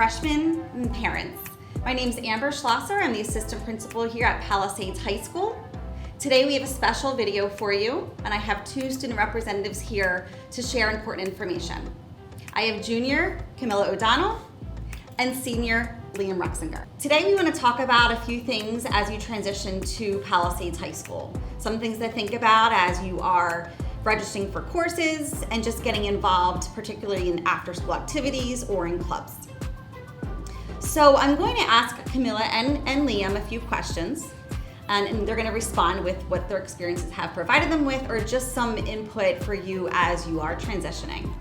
freshmen and parents. My name is Amber Schlosser. I'm the assistant principal here at Palisades High School. Today we have a special video for you, and I have two student representatives here to share important information. I have junior Camilla O'Donnell and senior Liam Ruxinger. Today we want to talk about a few things as you transition to Palisades High School. Some things to think about as you are registering for courses and just getting involved, particularly in after-school activities or in clubs. So I'm going to ask Camilla and Liam a few questions, and they're going to respond with what their experiences have provided them with, or just some input for you as you are transitioning.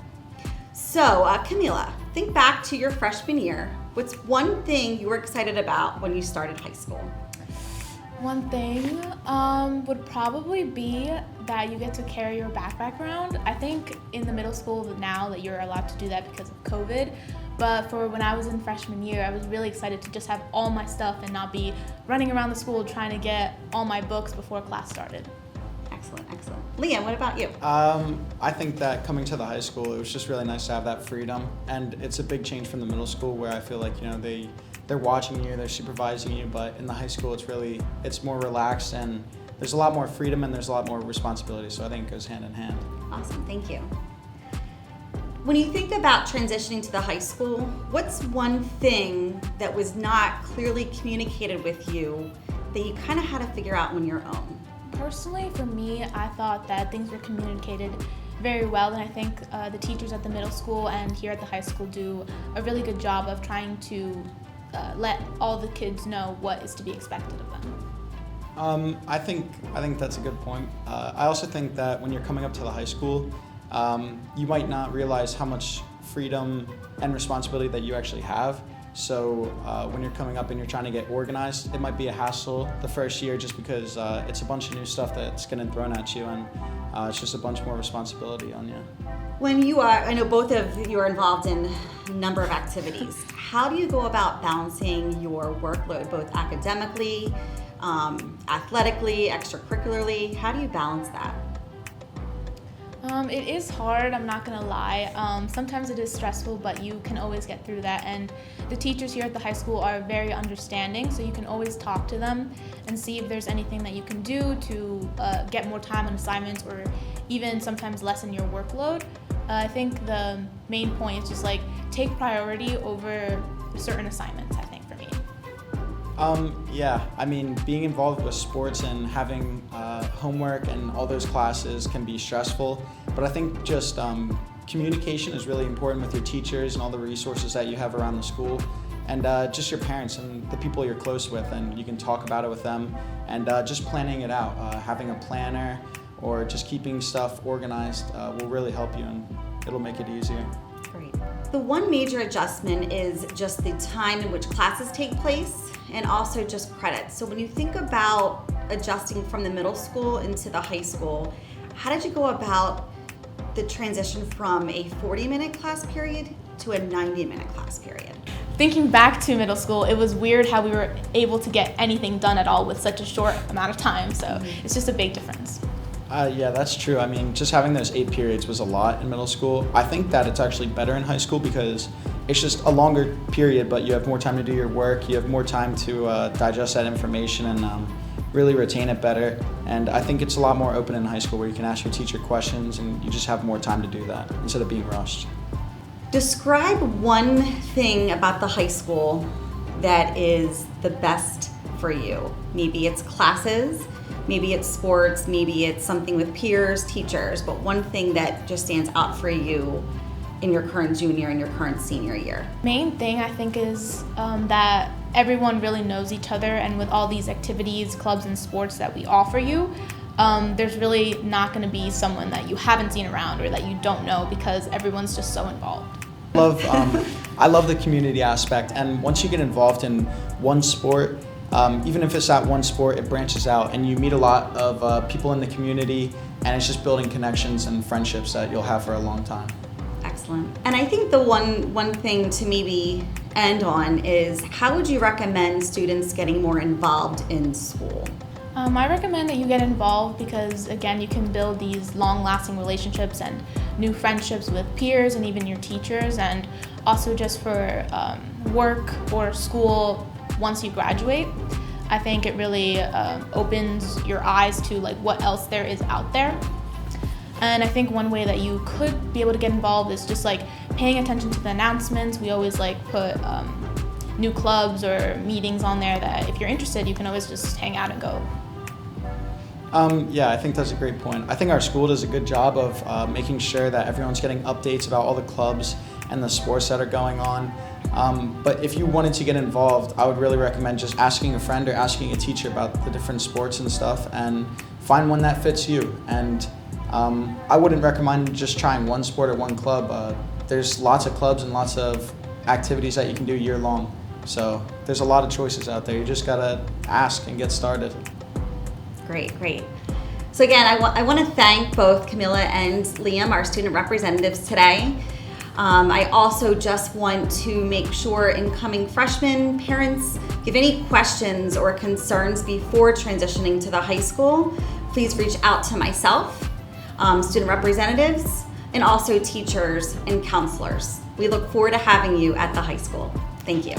So Camilla, think back to your freshman year. What's one thing you were excited about when you started high school? One thing would probably be that you get to carry your backpack around. I think in the middle school now that you're allowed to do that because of COVID, but for when I was in freshman year, I was really excited to just have all my stuff and not be running around the school trying to get all my books before class started. Excellent. Liam, what about you? I think that coming to the high school, it was just really nice to have that freedom, and it's a big change from the middle school where I feel like, they're watching you, they're supervising you, but in the high school it's more relaxed and there's a lot more freedom and there's a lot more responsibility, so I think it goes hand in hand. Awesome, thank you. When you think about transitioning to the high school, what's one thing that was not clearly communicated with you that you kind of had to figure out on your own? Personally, for me, I thought that things were communicated very well, and I think the teachers at the middle school and here at the high school do a really good job of trying to let all the kids know what is to be expected of them. I think that's a good point. I also think that when you're coming up to the high school, you might not realize how much freedom and responsibility that you actually have. So when you're coming up and you're trying to get organized, it might be a hassle the first year just because it's a bunch of new stuff that's getting thrown at you, and it's just a bunch more responsibility on you. When I know both of you are involved in a number of activities. How do you go about balancing your workload, both academically, athletically, extracurricularly? How do you balance that? It is hard, I'm not gonna lie. Sometimes it is stressful, but you can always get through that. And the teachers here at the high school are very understanding, so you can always talk to them and see if there's anything that you can do to get more time on assignments or even sometimes lessen your workload. I think the main point is just take priority over certain assignments, I think, for me. Being involved with sports and having homework and all those classes can be stressful, but I think just communication is really important with your teachers and all the resources that you have around the school, and just your parents and the people you're close with, and you can talk about it with them, and just planning it out, having a planner or just keeping stuff organized will really help you, and it'll make it easier. Great. The one major adjustment is just the time in which classes take place and also just credits. So when you think about adjusting from the middle school into the high school, how did you go about the transition from a 40-minute class period to a 90-minute class period? Thinking back to middle school, it was weird how we were able to get anything done at all with such a short amount of time, so it's just a big difference. Yeah, that's true. Just having those 8 periods was a lot in middle school. I think that it's actually better in high school because it's just a longer period, but you have more time to do your work, you have more time to digest that information and really retain it better. And I think it's a lot more open in high school where you can ask your teacher questions and you just have more time to do that instead of being rushed. Describe one thing about the high school that is the best for you. Maybe it's classes, maybe it's sports, maybe it's something with peers, teachers, but one thing that just stands out for you in your current junior and your current senior year. Main thing I think is that everyone really knows each other, and with all these activities, clubs, and sports that we offer you, there's really not going to be someone that you haven't seen around or that you don't know because everyone's just so involved. I love the community aspect, and once you get involved in one sport, even if it's that one sport, it branches out and you meet a lot of people in the community, and it's just building connections and friendships that you'll have for a long time. Excellent. And I think the one thing to maybe end on is, how would you recommend students getting more involved in school? I recommend that you get involved because, again, you can build these long-lasting relationships and new friendships with peers and even your teachers, and also just for work or school once you graduate. I think it really opens your eyes to like what else there is out there. And I think one way that you could be able to get involved is just like paying attention to the announcements. We always like put new clubs or meetings on there that if you're interested, you can always just hang out and go. Yeah, I think that's a great point. I think our school does a good job of making sure that everyone's getting updates about all the clubs and the sports that are going on. But if you wanted to get involved, I would really recommend just asking a friend or asking a teacher about the different sports and stuff, and find one that fits you. And I wouldn't recommend just trying one sport or one club. There's lots of clubs and lots of activities that you can do year long. So there's a lot of choices out there. You just gotta ask and get started. Great, great. So again, I want to thank both Camilla and Liam, our student representatives today. I also just want to make sure incoming freshmen parents, if you have any questions or concerns before transitioning to the high school, please reach out to myself, student representatives, and also teachers and counselors. We look forward to having you at the high school. Thank you.